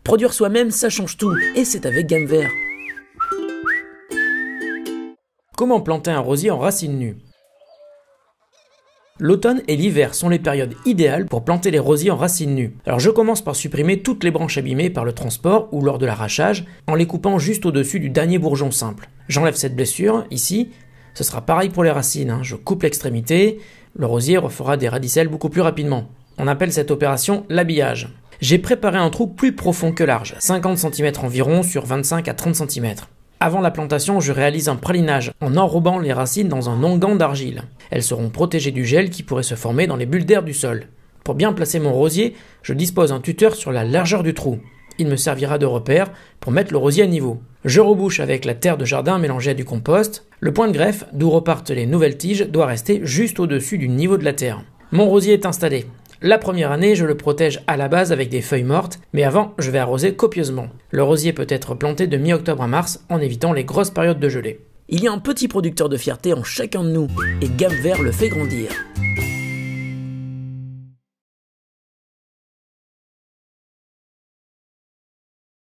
Produire soi-même, ça change tout, et c'est avec Gamme Vert. Comment planter un rosier en racines nues? L'automne et l'hiver sont les périodes idéales pour planter les rosiers en racines nues. Alors je commence par supprimer toutes les branches abîmées par le transport ou lors de l'arrachage, en les coupant juste au-dessus du dernier bourgeon simple. J'enlève cette blessure, ici. Ce sera pareil pour les racines, je coupe l'extrémité, le rosier refera des radicelles beaucoup plus rapidement. On appelle cette opération l'habillage. J'ai préparé un trou plus profond que large, 50 cm environ sur 25 à 30 cm. Avant la plantation, je réalise un pralinage en enrobant les racines dans un onguent d'argile. Elles seront protégées du gel qui pourrait se former dans les bulles d'air du sol. Pour bien placer mon rosier, je dispose un tuteur sur la largeur du trou. Il me servira de repère pour mettre le rosier à niveau. Je rebouche avec la terre de jardin mélangée à du compost. Le point de greffe, d'où repartent les nouvelles tiges, doit rester juste au-dessus du niveau de la terre. Mon rosier est installé. La première année, je le protège à la base avec des feuilles mortes, mais avant, je vais arroser copieusement. Le rosier peut être planté de mi-octobre à mars en évitant les grosses périodes de gelée. Il y a un petit producteur de fierté en chacun de nous, et Gamme Vert le fait grandir.